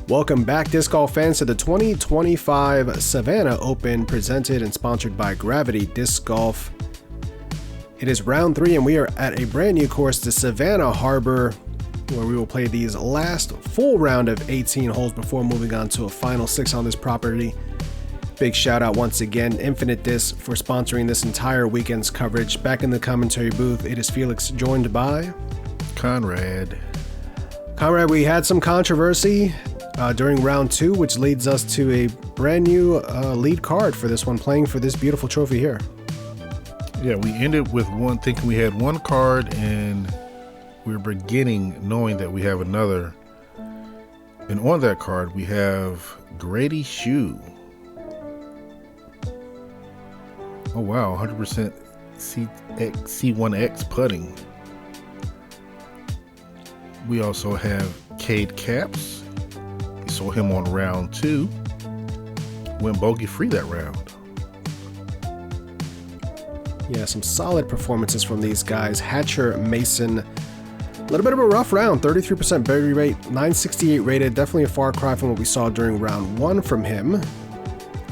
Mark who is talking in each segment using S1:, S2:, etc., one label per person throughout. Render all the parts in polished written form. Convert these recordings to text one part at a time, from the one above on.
S1: Welcome back, disc golf fans, to the 2025 Savannah Open, presented and sponsored by Gravity Disc Golf. It is round 3, and we are at a brand new course, the Savannah Harbor, where we will play these last full round of 18 holes before moving on to a final 6 on this property. Big shout out once again, Infinite Disc, for sponsoring this entire weekend's coverage. Back in the commentary booth, it is Felix, joined by
S2: Conrad.
S1: Conrad, we had some controversy during round 2, which leads us to a brand new lead card for this one, playing for this beautiful trophy here.
S2: Yeah, we ended with thinking we had one card, and we were beginning knowing that we have another. And on that card, we have Grady Shue. Oh wow, 100% C1X putting. We also have Kade Capps. We saw him on round 2. Went bogey free that round.
S1: Yeah, some solid performances from these guys. Hatcher, Mason, a little bit of a rough round, 33% birdie rate, 968 rated, definitely a far cry from what we saw during round 1 from him.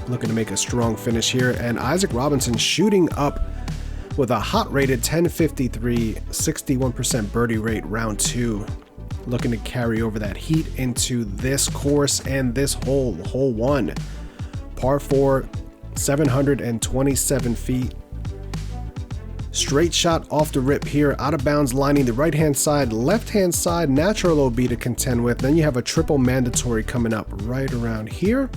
S1: Looking to make a strong finish here. And Isaac Robinson shooting up with a hot rated 1053, 61% birdie rate round 2. Looking to carry over that heat into this course and this hole 1. Par 4, 727 feet. Straight shot off the rip here, out of bounds, lining the right hand side, left hand side, natural OB to contend with. Then you have a triple mandatory coming up right around here.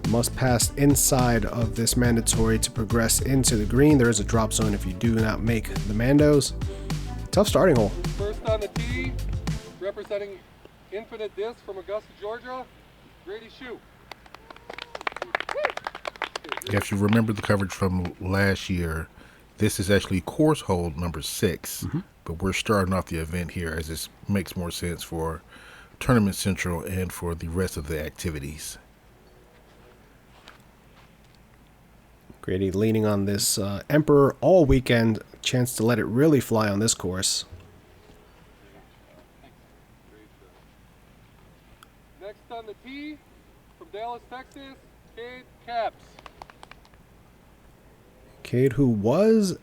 S1: Must pass inside of this mandatory to progress into the green. There is a drop zone if you do not make the mandos. Tough starting hole.
S3: First on the tee, representing Infinite Disc from Augusta, Georgia, Grady Shue.
S2: If you remember the coverage from last year, this is actually course hole number 6, but we're starting off the event here as this makes more sense for Tournament Central and for the rest of the activities.
S1: Grady leaning on this Emperor all weekend. Chance to let it really fly on this course.
S3: Next on the tee, from Dallas, Texas, Kade Capps.
S1: Kade, who was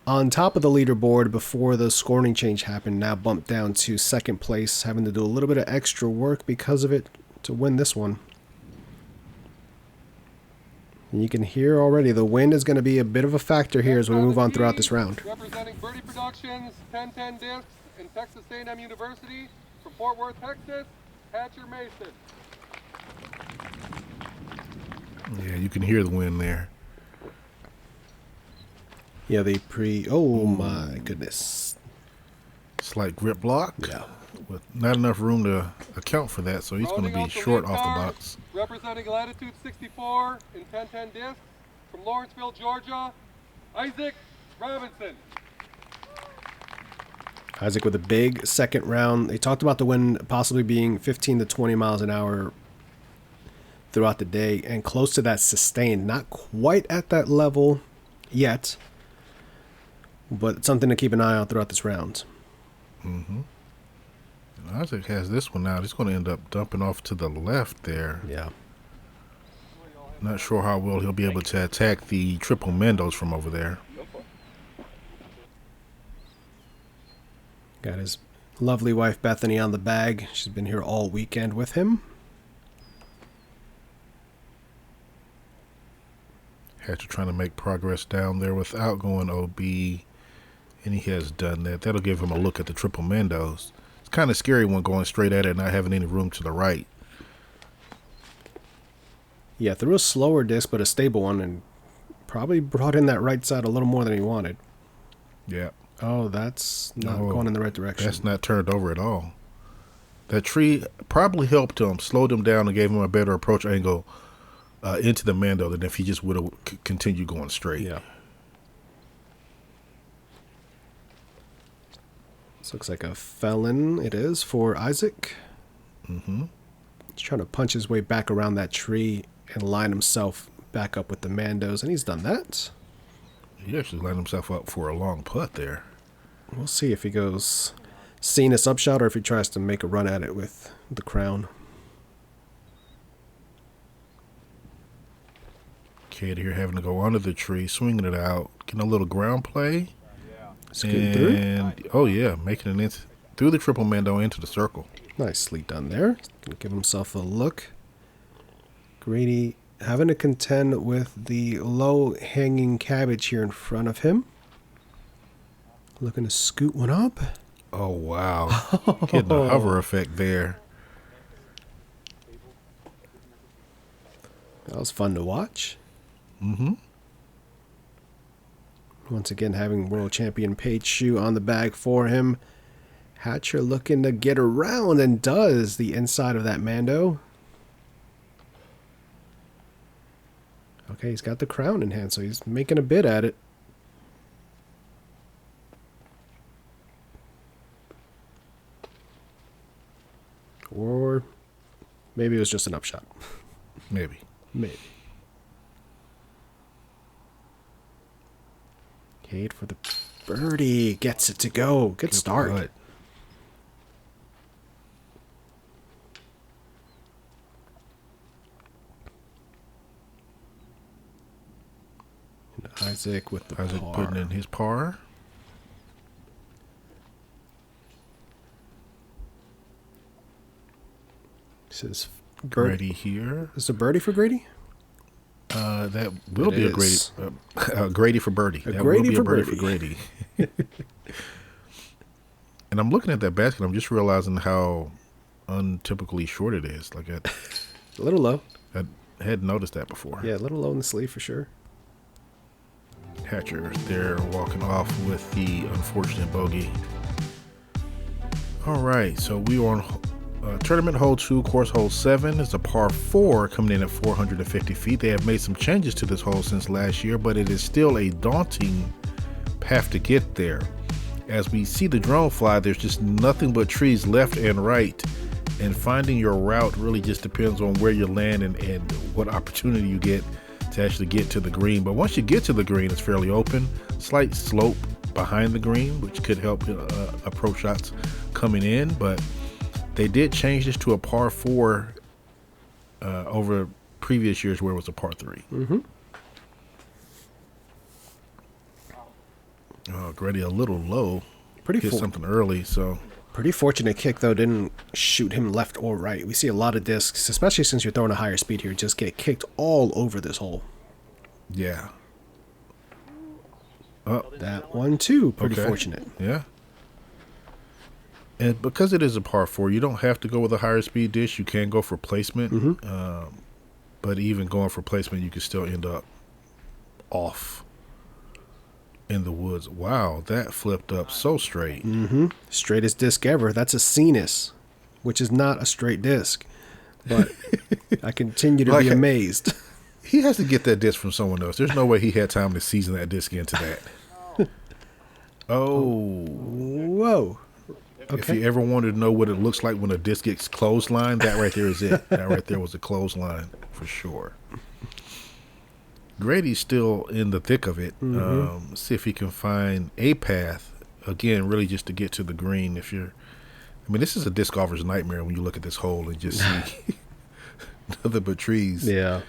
S1: on top of the leaderboard before the scoring change happened, now bumped down to second place, having to do a little bit of extra work because of it to win this one. And you can hear already the wind is going to be a bit of a factor here as we move on throughout this round.
S3: Representing Birdie Productions, 1010 Discs, and Texas A&M University, from Fort Worth, Texas, Hatcher Mason.
S2: Yeah, you can hear the wind there.
S1: Yeah, oh my goodness.
S2: Slight grip block.
S1: Yeah.
S2: With not enough room to account for that, so he's going to be short off the box.
S3: Representing Latitude 64 in 1010 Discs, from Lawrenceville, Georgia, Isaac Robinson.
S1: Isaac with a big second round. They talked about the wind possibly being 15 to 20 miles an hour throughout the day, and close to that sustained. Not quite at that level yet, but something to keep an eye on throughout this round.
S2: Isaac has this one now. He's going to end up dumping off to the left there.
S1: Yeah.
S2: Not sure how well he'll be able to attack the triple Mendos from over there.
S1: Got his lovely wife Bethany on the bag. She's been here all weekend with him.
S2: Hatcher trying to make progress down there without going OB, and he has done that. That'll give him a look at the triple Mendos. It's kind of scary when going straight at it and not having any room to the right.
S1: Yeah, threw a slower disc, but a stable one, and probably brought in that right side a little more than he wanted.
S2: Yeah.
S1: Oh, that's not going in the right direction.
S2: That's not turned over at all. That tree probably helped him, slowed him down, and gave him a better approach angle into the Mando than if he just would have continued going straight.
S1: Yeah. This looks like a felon, it is, for Isaac. He's trying to punch his way back around that tree and line himself back up with the Mandos, and he's done that.
S2: He actually lined himself up for a long putt there.
S1: We'll see if he goes Cena's upshot or if he tries to make a run at it with the crown.
S2: Kade here having to go under the tree, swinging it out, getting a little ground play.
S1: Scooting through.
S2: And, oh, yeah, making it through the triple mando into the circle.
S1: Nicely done there. Gonna give himself a look. Grady having to contend with the low-hanging cabbage here in front of him. Looking to scoot one up.
S2: Oh, wow. Getting a hover effect there.
S1: That was fun to watch.
S2: Mm-hmm.
S1: Once again, having world champion Kade Shue on the bag for him. Hatcher looking to get around and does the inside of that Mando. Okay, he's got the crown in hand, so he's making a bid at it. Or maybe it was just an upshot.
S2: Maybe.
S1: Maybe. Kade for the birdie. Gets it to go. Good start.
S2: Putt.
S1: And Isaac with the
S2: Isaac
S1: par.
S2: putting in his par.
S1: This is
S2: Grady here.
S1: Is it a birdie for Grady?
S2: That will
S1: It
S2: be
S1: is.
S2: a Grady. Grady for birdie. That
S1: Grady
S2: will be
S1: for
S2: a birdie
S1: birdie.
S2: for Grady. And I'm looking at that basket. I'm just realizing how untypically short it is. Like
S1: A little low.
S2: I hadn't noticed that before.
S1: Yeah, a little low in the sleeve for sure.
S2: Hatcher there walking off with the unfortunate bogey. All right, so we are on tournament hole 2, course hole 7. It's a par 4 coming in at 450 feet. They have made some changes to this hole since last year, but it is still a daunting path to get there. As we see the drone fly, there's just nothing but trees left and right, and finding your route really just depends on where you land and what opportunity you get to actually get to the green. But once you get to the green, it's fairly open. Slight slope behind the green, which could help approach shots coming in, but they did change this to a par 4 over previous years where it was a par 3.
S1: Mm-hmm.
S2: Grady a little low.
S1: Pretty
S2: Hit something early, so
S1: Pretty fortunate kick, though, didn't shoot him left or right. We see a lot of discs, especially since you're throwing a higher speed here, just get kicked all over this hole.
S2: yeah.
S1: That one, too, pretty
S2: Okay.
S1: fortunate.
S2: Yeah. And because it is a par 4, you don't have to go with a higher speed dish. You can go for placement. But even going for placement, you can still end up off in the woods. Wow, that flipped up so straight.
S1: Straightest disc ever. That's a Cenis, which is not a straight disc. But I continue to be amazed.
S2: He has to get that disc from someone else. There's no way he had time to season that disc into that. Oh.
S1: Whoa.
S2: If you ever wanted to know what it looks like when a disc gets clotheslined, that right there is it. That right there was a clothesline for sure. Grady's still in the thick of it. See if he can find a path. Again, really just to get to the green. I mean, this is a disc golfer's nightmare when you look at this hole and just see nothing but trees.
S1: Yeah.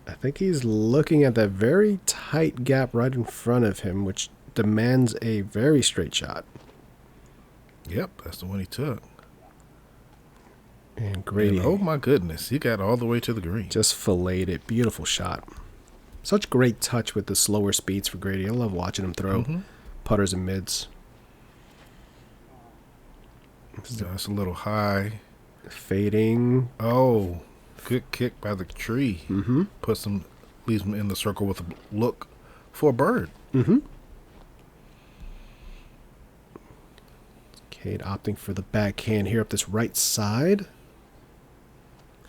S1: I think he's looking at that very tight gap right in front of him, which demands a very straight shot.
S2: Yep, that's the one he took.
S1: And Grady,
S2: oh my goodness, he got all the way to the green.
S1: just filleted it. Beautiful shot. Such great touch with the slower speeds for Grady. I love watching him throw putters and mids.
S2: That's a little high.
S1: Fading.
S2: Oh, good kick by the tree. Leaves him in the circle with a look for a bird.
S1: Kade opting for the backhand here up this right side.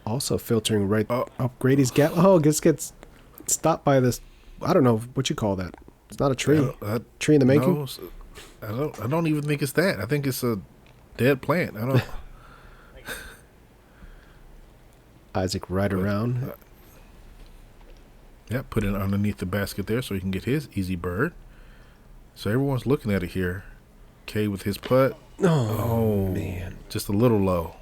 S1: Also filtering right up Grady's gap. Oh, just gets stopped by this. I don't know what you call that. It's not a tree. Tree in the making.
S2: No, I don't even think it's that. I think it's a dead plant. I don't.
S1: Isaac right around.
S2: Yeah, put it underneath the basket there so he can get his easy bird. So everyone's looking at it here. Kade with his putt.
S1: Oh, man.
S2: Just a little low.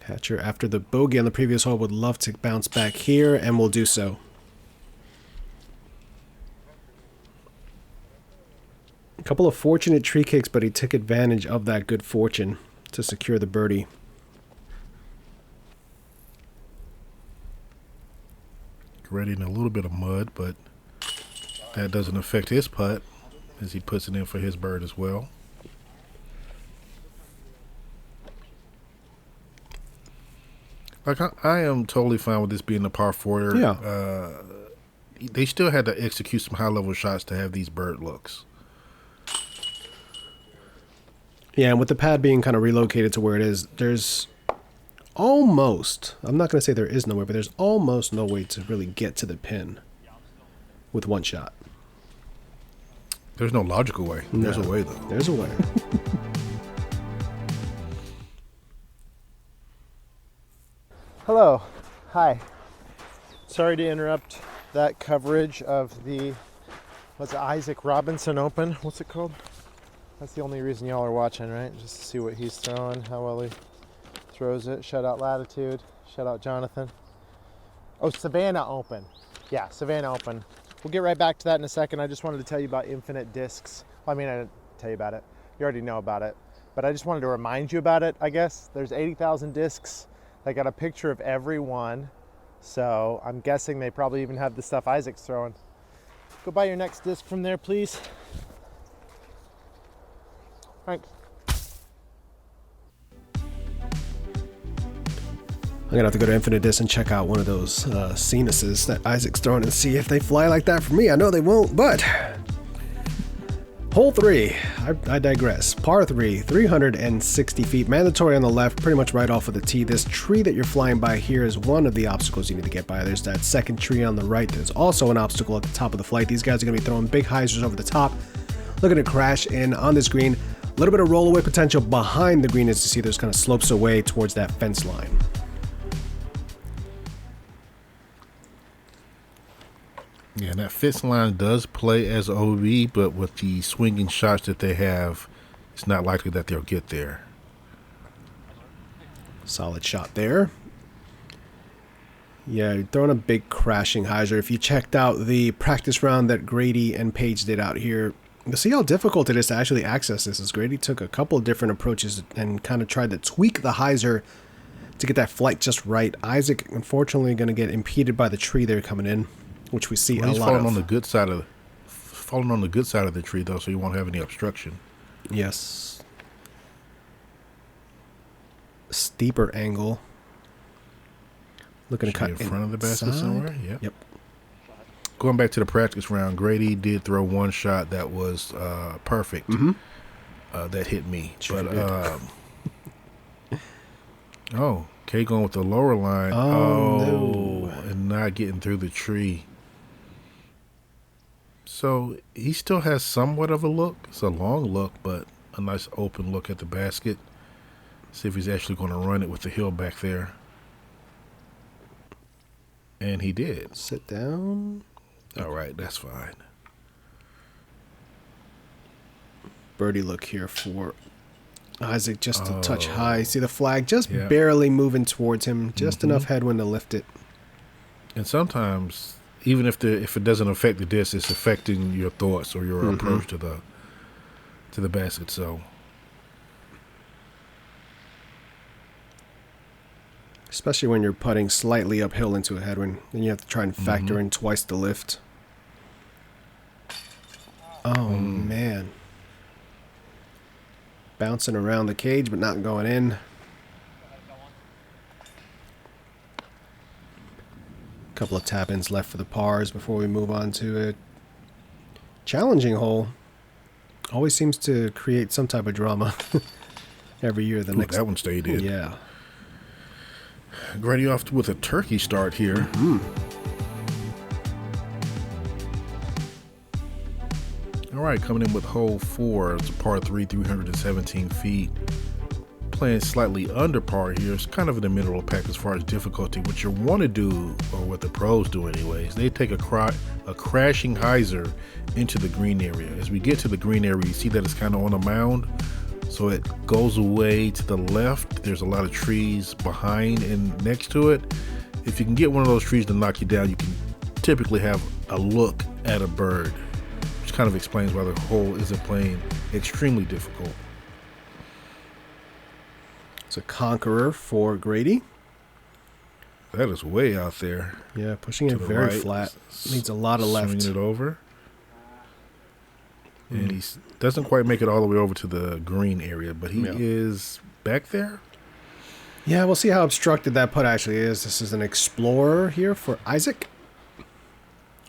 S1: Hatcher, after the bogey on the previous hole, would love to bounce back here, and will do so. A couple of fortunate tree kicks, but he took advantage of that good fortune to secure the birdie.
S2: Grady in a little bit of mud, but that doesn't affect his putt as he puts it in for his bird as well. Like, I am totally fine with this being a par 4.
S1: Yeah.
S2: They still had to execute some high-level shots to have these bird looks.
S1: Yeah, and with the pad being kind of relocated to where it is, there's almost, I'm not going to say there is no way, but there's almost no way to really get to the pin with one shot.
S2: There's no logical way.
S1: No.
S2: There's a way, though.
S1: There's a way.
S4: Hello. Hi. Sorry to interrupt that coverage of the, what's it, Isaac Robinson Open? What's it called? That's the only reason y'all are watching, right? Just to see what he's throwing, how well he throws it. Shout out Latitude. Shout out Jonathan. Oh, Savannah Open. Yeah, Savannah Open. We'll get right back to that in a second. I just wanted to tell you about infinite discs. Well, I mean, I didn't tell you about it. You already know about it. But I just wanted to remind you about it, I guess. There's 80,000 discs. I got a picture of every one. So I'm guessing they probably even have the stuff Isaac's throwing. Go buy your next disc from there, please. Thanks.
S1: I'm going to have to go to Infinite Disc and check out one of those Cenuses that Isaac's throwing and see if they fly like that for me. I know they won't, but... Hole 3. I digress. Par 3, 360 feet. Mandatory on the left, pretty much right off of the tee. This tree that you're flying by here is one of the obstacles you need to get by. There's that second tree on the right. There's also an obstacle at the top of the flight. These guys are going to be throwing big hyzers over the top. Looking to crash in on this green. A little bit of rollaway potential behind the green, as you see there's kind of slopes away towards that fence line.
S2: Yeah, that fence line does play as OB, but with the swinging shots that they have, it's not likely that they'll get there.
S1: Solid shot there. Yeah, you're throwing a big crashing hyzer. If you checked out the practice round that Grady and Paige did out here, you'll see how difficult it is to actually access this, as Grady took a couple of different approaches and kind of tried to tweak the hyzer to get that flight just right. Isaac, unfortunately, going to get impeded by the tree there coming in, which we see a lot of.
S2: He's falling on the good side of the tree, though, so you won't have any obstruction.
S1: Yes. Steeper angle. Looking to cut
S2: in front of the basket somewhere.
S1: Yep.
S2: Going back to the practice round, Grady did throw one shot that was perfect. That hit me.
S1: Sure
S2: but Kay going with the lower line.
S1: No.
S2: And not getting through the tree. So he still has somewhat of a look. It's a long look, but a nice open look at the basket. See if he's actually going to run it with the hill back there. And he did.
S1: Sit down.
S2: All right, that's fine.
S1: Birdie look here for Isaac, just a touch high. See the flag just barely moving towards him, just enough headwind to lift it.
S2: And sometimes, even if it doesn't affect the disc, it's affecting your thoughts or your approach to the basket. So,
S1: especially when you're putting slightly uphill into a headwind, then you have to try and factor in twice the lift. Oh man. Bouncing around the cage, but not going in. Couple of tap-ins left for the pars before we move on to a challenging hole. Always seems to create some type of drama every year.
S2: That one stayed in.
S1: Yeah.
S2: Grady off with a turkey start here. All right, coming in with hole 4. It's a par 3, 317 feet. Playing slightly under par here. It's kind of in the middle of the pack as far as difficulty. What you want to do, or what the pros do anyways, they take a crashing hyzer into the green area. As we get to the green area, you see that it's kind of on a mound. So it goes away to the left. There's a lot of trees behind and next to it. If you can get one of those trees to knock you down, you can typically have a look at a bird, which kind of explains why the hole isn't playing extremely difficult.
S1: It's a conqueror for Grady.
S2: That is way out there.
S1: Yeah, pushing it
S2: the
S1: very
S2: right.
S1: flat. Needs a lot of left.
S2: Swinging it over. And he doesn't quite make it all the way over to the green area, but he is back there.
S1: Yeah, we'll see how obstructed that putt actually is. This is an explorer here for Isaac.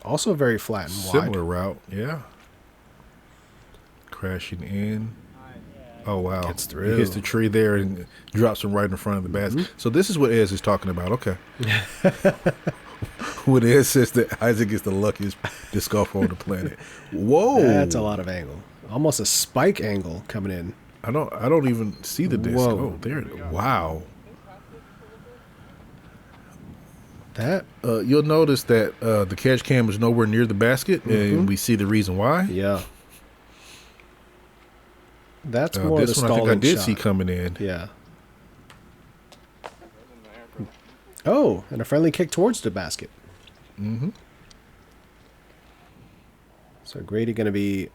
S1: Also very flat and wide.
S2: Similar route, yeah. Crashing in. Oh, wow.
S1: Gets through.
S2: He hits the tree there and drops him right in front of the basket. So this is what Ez is talking about. Okay. When Ez says that Isaac is the luckiest disc golfer on the planet. Whoa.
S1: That's a lot of angle. Almost a spike angle coming in.
S2: I don't even see the disc.
S1: Whoa.
S2: Oh, there. Wow.
S1: That
S2: You'll notice that the catch cam is nowhere near the basket, and we see the reason why.
S1: Yeah. That's more
S2: this
S1: of the
S2: one I
S1: stalling
S2: think I did
S1: shot.
S2: see coming in.
S1: Yeah. Oh, and a friendly kick towards the basket.
S2: Mm-hmm.
S1: So Grady going to be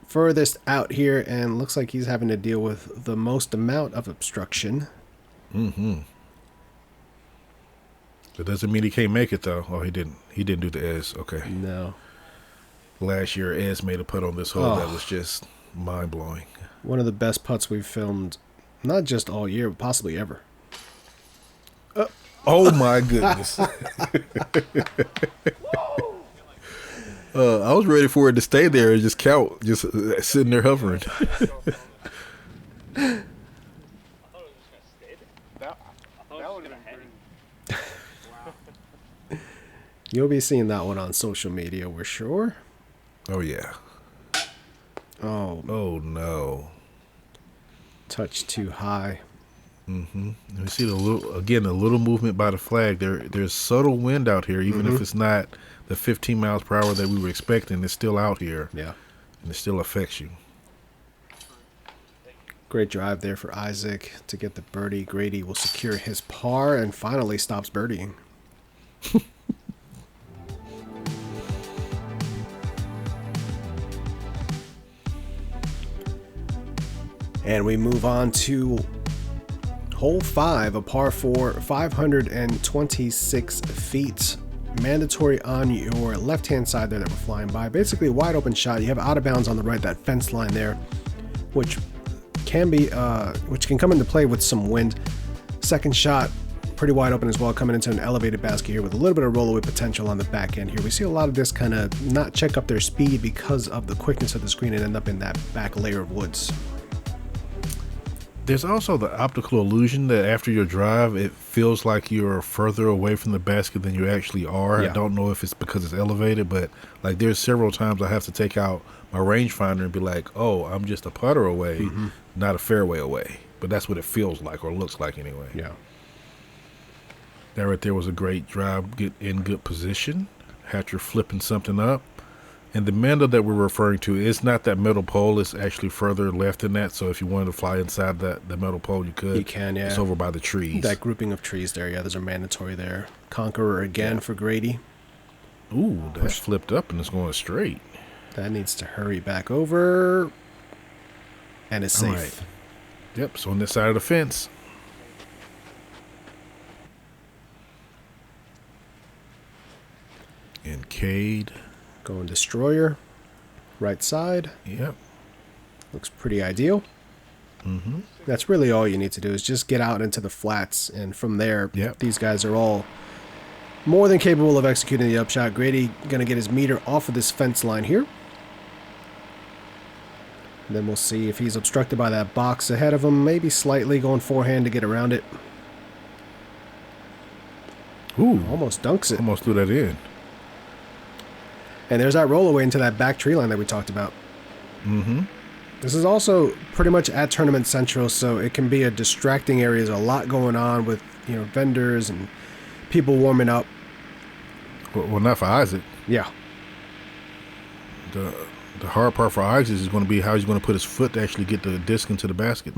S1: furthest out here, and looks like he's having to deal with the most amount of obstruction.
S2: Mm-hmm. That doesn't mean he can't make it, though. Oh, he didn't. He didn't do the Ez. Okay.
S1: No.
S2: Last year, Ez made a putt on this hole that was just mind-blowing.
S1: One of the best putts we've filmed, not just all year, but possibly ever.
S2: Oh, my goodness. I was ready for it to stay there and just count, just sitting there hovering.
S1: You'll be seeing that one on social media, we're sure.
S2: Oh, yeah.
S1: Oh,
S2: Oh, no.
S1: touch too high.
S2: Mm-hmm. We see a little movement by the flag. There's subtle wind out here, even if it's not the 15 miles per hour that we were expecting. It's still out here.
S1: Yeah.
S2: And it still affects you.
S1: Great drive there for Isaac to get the birdie. Grady will secure his par and finally stops birdieing. And we move on to hole 5, a par 4, 526 feet. Mandatory on your left-hand side there that we're flying by. Basically a wide open shot. You have out of bounds on the right, that fence line there, which can come into play with some wind. Second shot, pretty wide open as well, coming into an elevated basket here with a little bit of rollaway potential on the back end here. We see a lot of this kind of not check up their speed because of the quickness of the screen and end up in that back layer of woods.
S2: There's also the optical illusion that after your drive, it feels like you're further away from the basket than you actually are.
S1: Yeah.
S2: I don't know if it's because it's elevated, but like there's several times I have to take out my rangefinder and be like, oh, I'm just a putter away, not a fairway away. But that's what it feels like or looks like anyway.
S1: Yeah.
S2: That right there was a great drive, get in good position. Hatcher flipping something up. And the Mando that we're referring to is not that metal pole. It's actually further left than that. So if you wanted to fly inside the metal pole, you could.
S1: You can, yeah.
S2: It's over by the trees.
S1: That grouping of trees there, yeah, those are mandatory there. Conqueror again for Grady.
S2: Ooh, that's flipped up and it's going straight.
S1: That needs to hurry back over. And it's safe.
S2: All right. Yep, so on this side of the fence. And Kade.
S1: Going destroyer. Right side.
S2: Yep.
S1: Looks pretty ideal.
S2: Mm-hmm.
S1: That's really all you need to do is just get out into the flats. And from there, these guys are all more than capable of executing the upshot. Grady going to get his meter off of this fence line here. And then we'll see if he's obstructed by that box ahead of him. Maybe slightly going forehand to get around it.
S2: Ooh.
S1: Almost dunks it.
S2: Almost threw that in.
S1: And there's that rollaway into that back tree line that we talked about.
S2: Mm-hmm.
S1: This is also pretty much at Tournament Central, so it can be a distracting area. There's a lot going on with, vendors and people warming up.
S2: Well, not for Isaac.
S1: Yeah.
S2: The The hard part for Isaac is going to be how he's going to put his foot to actually get the disc into the basket.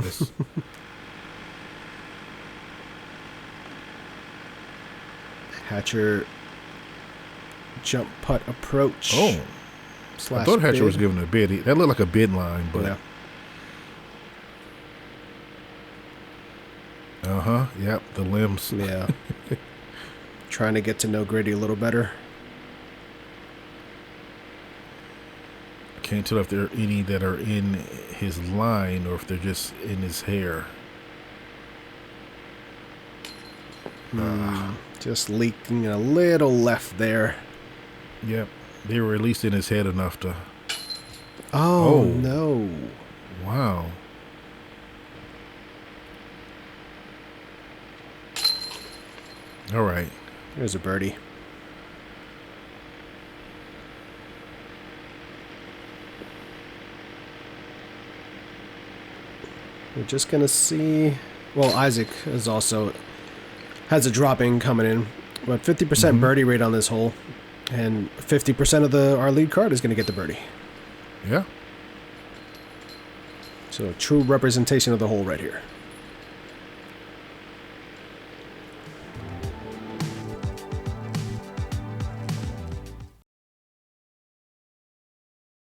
S1: Hatcher jump putt approach.
S2: Oh, I thought Hatcher
S1: bid.
S2: was giving a bid. That looked like a bid line, but
S1: yeah.
S2: Yep, the limbs.
S1: Yeah. Trying to get to know Grady a little better.
S2: Can't tell if there are any that are in his line or if they're just in his hair.
S1: Just leaking a little left there.
S2: Yep, they were at least in his head enough to.
S1: Oh, no.
S2: Wow. All right.
S1: There's a birdie. We're just going to see... Well, Isaac is also... has a dropping coming in. But 50% birdie rate on this hole. And 50% of our lead card is going to get the birdie.
S2: Yeah.
S1: So a true representation of the hole right here.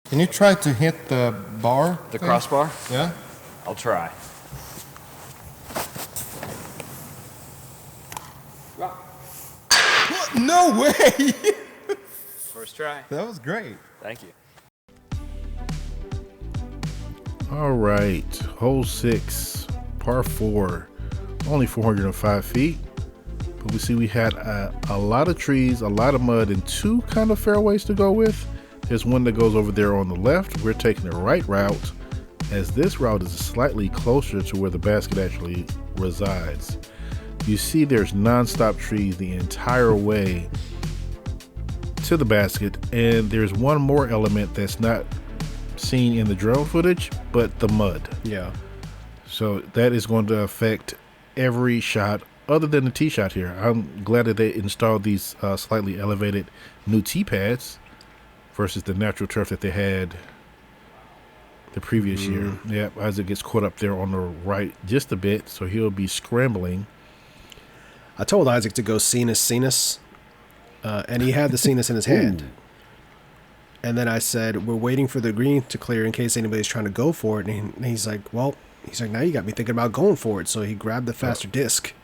S5: Can you try to hit the bar?
S6: The
S5: thing?
S6: crossbar?
S5: Yeah?
S6: I'll try.
S5: What? No way!
S6: First try.
S5: That was great.
S6: Thank you.
S2: All right. Hole 6, par 4, only 405 feet. But we see we had a lot of trees, a lot of mud, and 2 kind of fairways to go with. There's one that goes over there on the left. We're taking the right route, as this route is slightly closer to where the basket actually resides. You see there's non-stop trees the entire way to the basket, and there's one more element that's not seen in the drone footage, but the mud.
S1: Yeah.
S2: So that is going to affect every shot other than the tee shot here. I'm glad that they installed these slightly elevated new tee pads versus the natural turf that they had the previous year. Yep, Isaac gets caught up there on the right just a bit, so he'll be scrambling.
S1: I told Isaac to go Sinus, and he had the Sinus in his hand. And then I said, we're waiting for the green to clear in case anybody's trying to go for it. And he's like, now you got me thinking about going for it. So he grabbed the faster disc.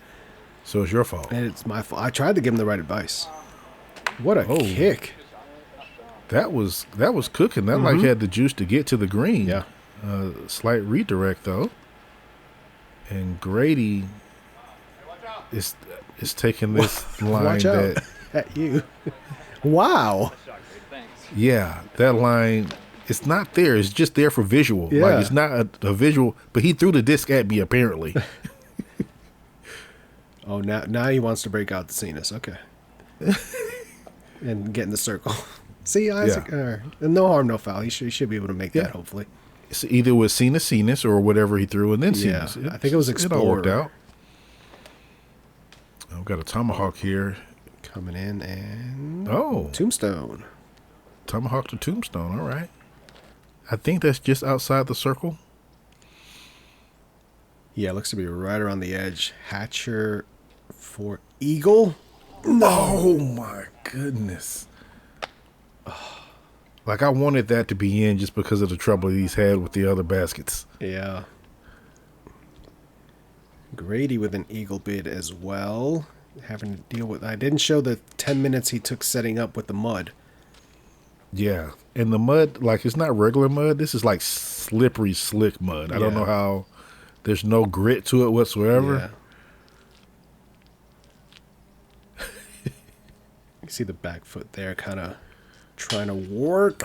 S2: So it's your fault.
S1: And it's my fault. I tried to give him the right advice. What a kick.
S2: That was cooking. That like had the juice to get to the green.
S1: Yeah.
S2: Slight redirect though. And Grady is taking this line
S1: Watch out
S2: that
S1: at you. Wow.
S2: yeah, that line, it's not there. It's just there for visual.
S1: Yeah.
S2: Like it's not a visual, but he threw the disc at me apparently.
S1: Oh, now he wants to break out the Sinus. Okay. And get in the circle. See, Isaac?
S2: Yeah.
S1: No harm, no foul. He should be able to make that, hopefully.
S2: It's either with Sinus or whatever he threw and then Sinus.
S1: I think it was
S2: It all worked
S1: Explorer.
S2: out. I've got a tomahawk here.
S1: Coming in and...
S2: Oh.
S1: Tombstone.
S2: Tomahawk to tombstone. All right. I think that's just outside the circle.
S1: Yeah, it looks to be right around the edge. Hatcher for Eagle.
S2: No. Oh, my goodness. Like, I wanted that to be in just because of the trouble he's had with the other baskets.
S1: Yeah. Grady with an Eagle bid as well. Having to deal with... I didn't show the 10 minutes he took setting up with the mud.
S2: Yeah. And the mud, like, it's not regular mud. This is like slippery, slick mud. I don't know how... There's no grit to it whatsoever.
S1: Yeah. You see the back foot there kind of trying to work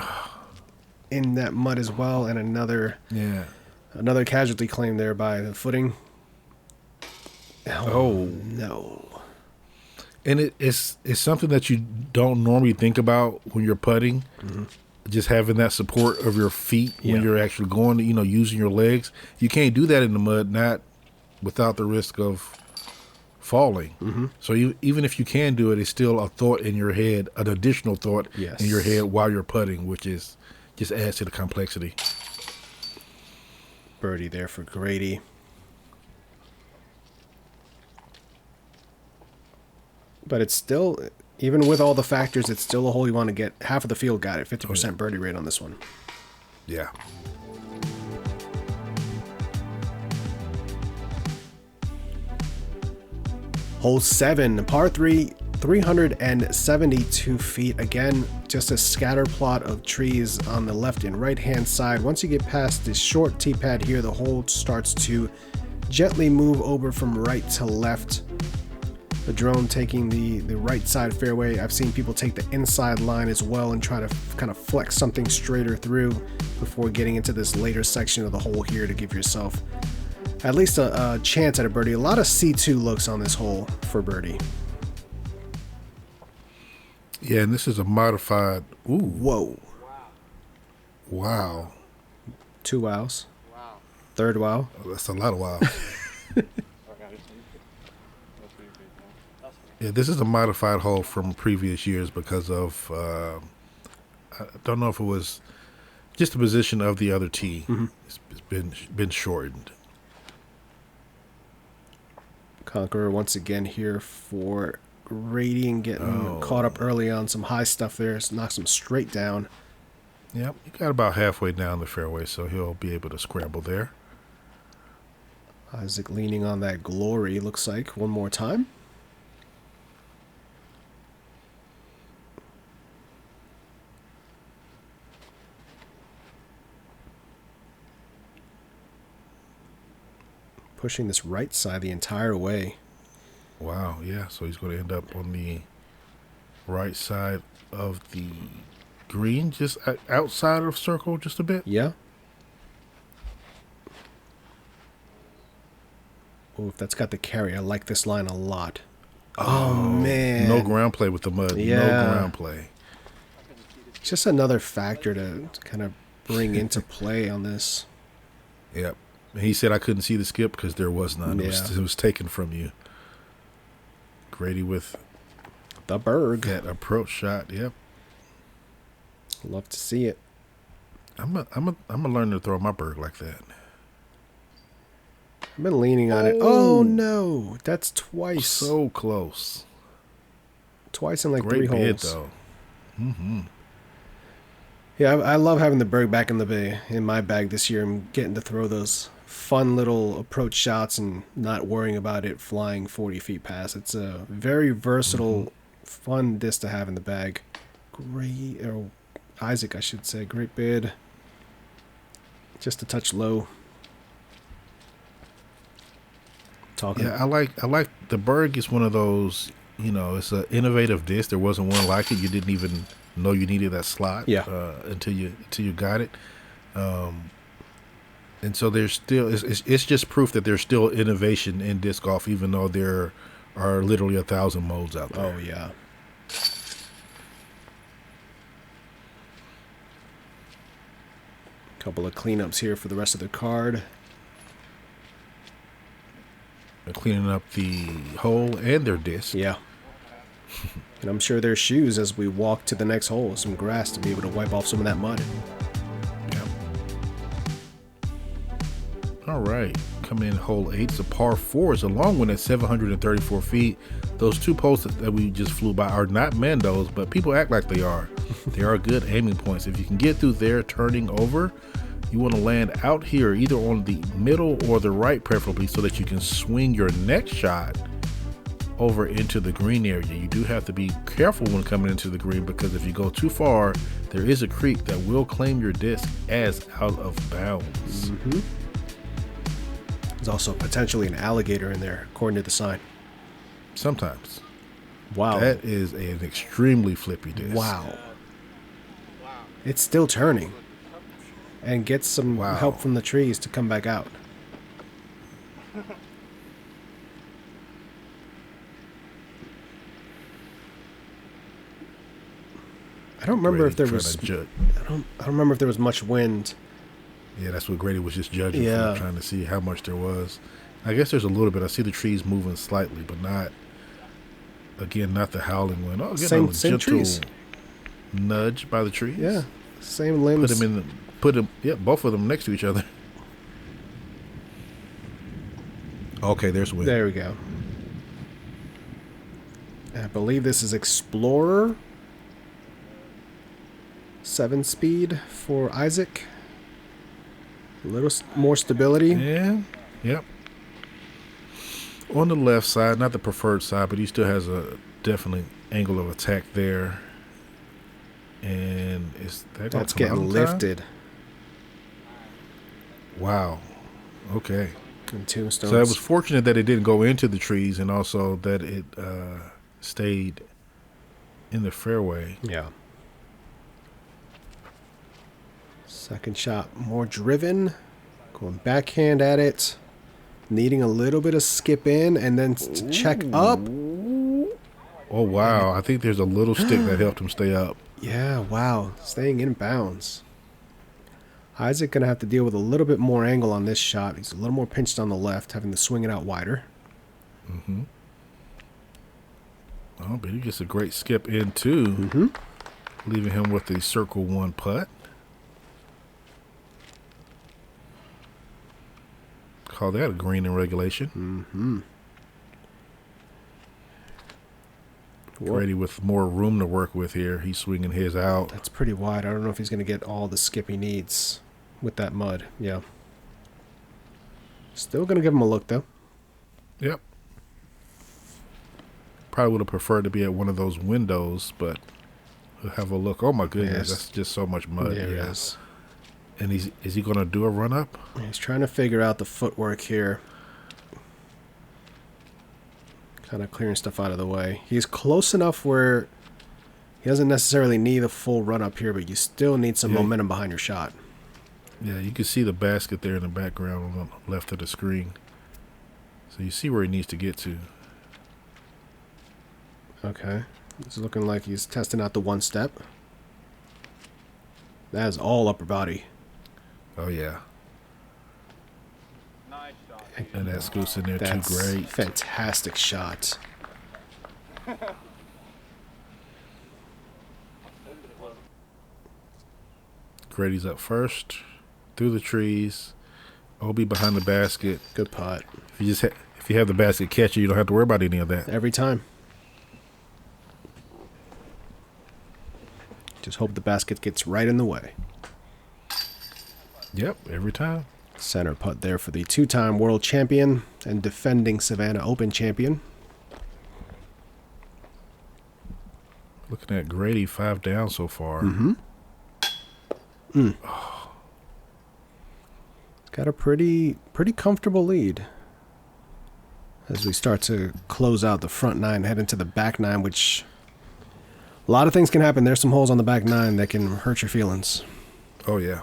S1: in that mud as well. And another casualty claim there by the footing. Oh, no.
S2: And it's something that you don't normally think about when you're putting. Just having that support of your feet when you're actually going, using your legs. You can't do that in the mud, not without the risk of falling. So even if you can do it, it's still a thought in your head, an additional thought in your head while you're putting, which is Just adds to the complexity.
S1: Birdie there for Grady. But it's still, even with all the factors, it's still a hole you want to get. Half of the field got it. 50% birdie rate on this one.
S2: Yeah.
S1: Hole 7, par 3, 372 feet. Again, just a scatter plot of trees on the left and right hand side. Once you get past this short tee pad here, the hole starts to gently move over from right to left. The drone taking the right side fairway. I've seen people take the inside line as well and try to kind of flex something straighter through before getting into this later section of the hole here to give yourself at least a chance at a birdie. A lot of C2 looks on this hole for birdie.
S2: Yeah, and this is a modified. Ooh.
S1: Whoa.
S2: Wow.
S1: 2 wows. Third wow.
S2: Oh, that's a lot of wow. Yeah, this is a modified hole from previous years because of, I don't know if it was just the position of the other tee. It's been shortened.
S1: Conqueror once again here for Grady and getting caught up early on some high stuff there. So knocks him straight down.
S2: Yep, he got about halfway down the fairway, so he'll be able to scramble there.
S1: Isaac leaning on that glory, looks like, one more time. Pushing this right side the entire way.
S2: Wow, yeah, so he's going to end up on the right side of the green, just outside of circle just a bit.
S1: Yeah. Oh, if that's got the carry, I like this line a lot. Oh man.
S2: No ground play with the mud.
S1: Yeah.
S2: No ground play.
S1: Just another factor to kind of bring into play on this.
S2: Yep. He said I couldn't see the skip because there was none.
S1: Yeah.
S2: It was taken from you. Grady with
S1: The Berg.
S2: that approach shot. Yep.
S1: Love to see it.
S2: I'm gonna learn to throw my Berg like that.
S1: I've been leaning on it. Oh no, that's twice.
S2: So close.
S1: Twice in like
S2: Great
S1: 3
S2: bid
S1: holes.
S2: though. Mm-hmm.
S1: Yeah, I love having the Berg back in my bag this year and getting to throw those fun little approach shots and not worrying about it flying 40 feet past. It's a very versatile, fun disc to have in the bag. Great, or Isaac, I should say. Great bid. Just a touch low. Talking.
S2: Yeah, I like the Berg is one of those, it's an innovative disc. There wasn't one like it. You didn't even know you needed that slot until you got it. And so there's still it's just proof that there's still innovation in disc golf, even though there are literally 1,000 modes out there.
S1: Oh yeah. Couple of cleanups here for the rest of the card.
S2: They're cleaning up the hole and their disc.
S1: Yeah. And I'm sure there's shoes as we walk to the next hole, some grass to be able to wipe off some of that mud.
S2: Yeah. All right. Coming in hole 8. It's a par 4. It's a long one at 734 feet. Those 2 posts that we just flew by are not Mandos, but people act like they are. They are good aiming points. If you can get through there turning over, you want to land out here either on the middle or the right preferably so that you can swing your next shot over into the green area. You do have to be careful when coming into the green because if you go too far, there is a creek that will claim your disc as out of bounds.
S1: Mm-hmm. There's also potentially an alligator in there, according to the sign.
S2: Sometimes.
S1: Wow.
S2: That is an extremely flippy disc.
S1: Wow. It's still turning. And gets some help from the trees to come back out. I don't remember if there was. I don't remember if there was much wind.
S2: Yeah, that's what Grady was just judging.
S1: Yeah.
S2: Trying to see how much there was. I guess there's a little bit. I see the trees moving slightly, but not. Again, not the howling wind. Oh,
S1: Same
S2: gentle
S1: trees.
S2: Nudge by the trees.
S1: Yeah, Same limbs.
S2: Both of them next to each other. Okay, there's wind.
S1: There we go. I believe this is Explorer. 7-speed for Isaac. A little more stability.
S2: Yeah. Yep. On the left side, not the preferred side, but he still has a definitely angle of attack there. And is that
S1: That's getting lifted.
S2: Wow. Okay.
S1: And tombstones.
S2: So it was fortunate that it didn't go into the trees, and also that it stayed in the fairway.
S1: Yeah. Second shot, more driven. Going backhand at it. Needing a little bit of skip in and then to check up.
S2: Oh, wow. I think there's a little stick that helped him stay up.
S1: Yeah, wow. Staying in bounds. Isaac going to have to deal with a little bit more angle on this shot. He's a little more pinched on the left, having to swing it out wider.
S2: Mm-hmm. Oh, but he gets a great skip in, too. Leaving him with the circle 1 putt. Call that a green in regulation. Grady with more room to work with here. He's swinging his out.
S1: That's pretty wide. I don't know if he's going to get all the skip he needs with that mud. Yeah. Still going to give him a look, though.
S2: Yep. Probably would have preferred to be at one of those windows, but we'll have a look. Oh, my goodness.
S1: Yes.
S2: That's just so much mud.
S1: There it is.
S2: And is he going to do a run-up?
S1: He's trying to figure out the footwork here. Kind of clearing stuff out of the way. He's close enough where he doesn't necessarily need a full run-up here, but you still need some momentum behind your shot.
S2: Yeah, you can see the basket there in the background on the left of the screen. So you see where he needs to get to.
S1: Okay. It's looking like he's testing out the one step. That is all upper body.
S2: Oh, yeah.
S6: Nice shot.
S2: And that scoots in there
S1: That's
S2: too. Great.
S1: Fantastic shot.
S2: Grady's up first. Through the trees. Obi behind the basket.
S1: Good putt.
S2: If you have the basket catcher, you don't have to worry about any of that.
S1: Every time. Just hope the basket gets right in the way.
S2: Yep, every time.
S1: Center putt there for the two-time world champion and defending Savannah Open champion.
S2: Looking at Grady, 5 down so far.
S1: Oh. Got a pretty comfortable lead as we start to close out the front 9, head into the back 9, which a lot of things can happen. There's some holes on the back 9 that can hurt your feelings.
S2: Oh, yeah.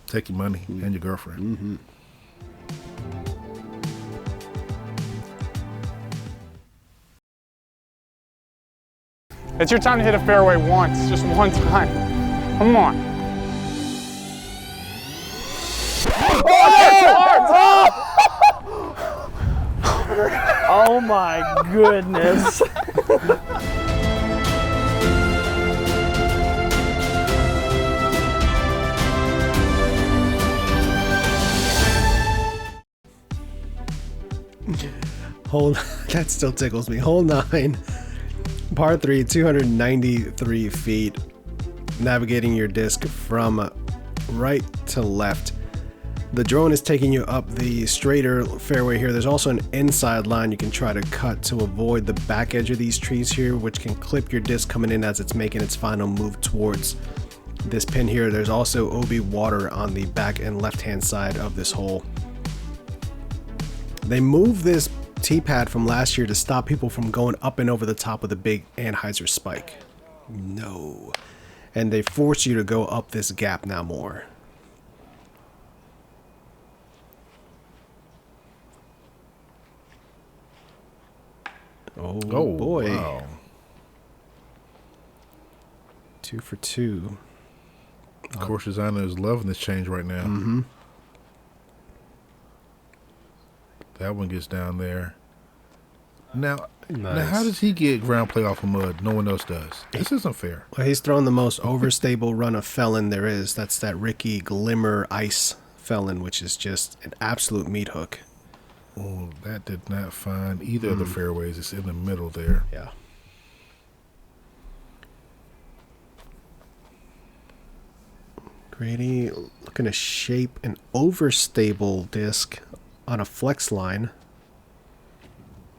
S2: Take your money and your girlfriend.
S7: It's your time to hit a fairway once, just one time. Come on.
S8: Oh my goodness.
S1: That still tickles me. Hole 9, par 3, 293 feet. Navigating your disc from right to left. The drone is taking you up the straighter fairway here. There's also an inside line you can try to cut to avoid the back edge of these trees here, which can clip your disc coming in as it's making its final move towards this pin here. There's also OB water on the back and left-hand side of this hole. They moved this tee pad from last year to stop people from going up and over the top of the big Anheuser spike. No. And they force you to go up this gap now more. Oh boy.
S2: Wow.
S1: 2 for 2.
S2: Course designer is loving this change right now. That one gets down there. Now,
S1: Nice.
S2: how does he get ground play off of mud? No one else does. This isn't fair.
S1: Well, he's throwing the most overstable run of felon there is. That's that Ricky Glimmer Ice felon, which is just an absolute meat hook.
S2: Oh, that did not find either of the fairways. It's in the middle there.
S1: Yeah. Grady looking to shape an overstable disc on a flex line.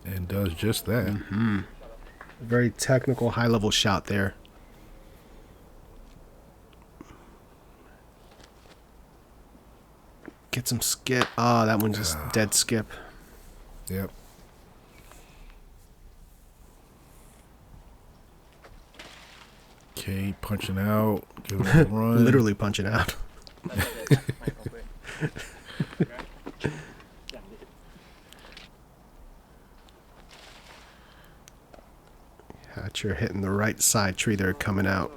S2: And does just that.
S1: Very technical, high-level shot there. Get some skip. Ah, that one just dead skip.
S2: Yep. Okay, punching out. Give it a run.
S1: Literally punching out. Hatcher hitting the right side tree there, coming out.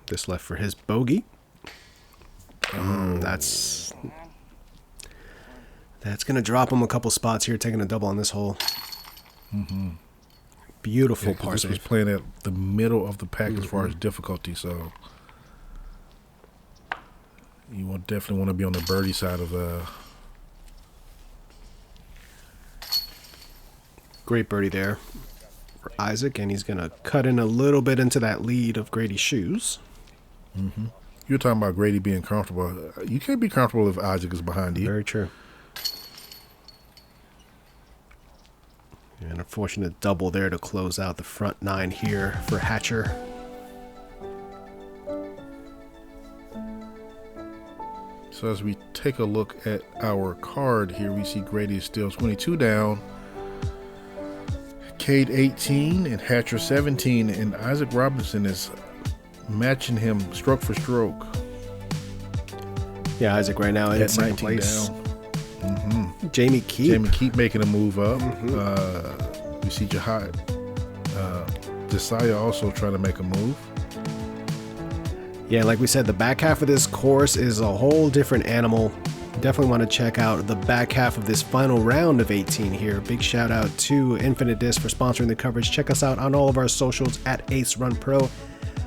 S1: This left for his bogey. That's going to drop him a couple spots here, taking a double on this hole. Beautiful par
S2: This was
S1: save.
S2: playing at the middle of the pack as far as difficulty, so you will definitely want to be on the birdie side of
S1: Great birdie there for Isaac, and he's going to cut in a little bit into that lead of Grady Shue's.
S2: You're talking about Grady being comfortable. You can't be comfortable if Isaac is behind you.
S1: Very true. An unfortunate double there to close out the front nine here for Hatcher.
S2: So as we take a look at our card here, we see Grady is still 22 down, Kade 18, and Hatcher 17, and Isaac Robinson is matching him stroke for stroke.
S1: Yeah, Isaac right now in
S2: At
S1: second
S2: 19
S1: place.
S2: down.
S1: Jamie keep
S2: making a move up. We see Josiah also trying to make a move.
S1: Yeah, like we said, the back half of this course is a whole different animal. Definitely want to check out the back half of this final round of 18 here. Big shout out to Infinite Disc for sponsoring the coverage. Check us out on all of our socials at Ace Run Pro.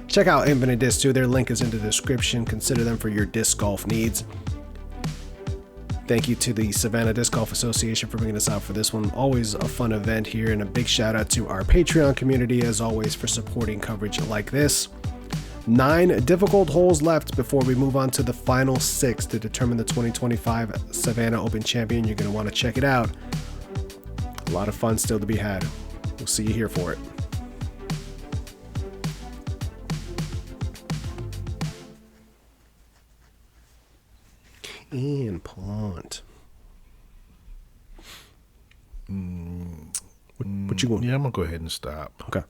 S1: Check out Infinite Disc too. Their link is in the description. Consider them for your disc golf needs. Thank you to the Savannah Disc Golf Association for bringing us out for this one. Always a fun event here, and a big shout out to our Patreon community as always for supporting coverage like this. 9 difficult holes left before we move on to the final 6 to determine the 2025 Savannah Open champion. You're going to want to check it out. A lot of fun still to be had. We'll see you here for it. And punt. What you going?
S2: Yeah, I'm gonna go ahead and stop.
S1: Okay.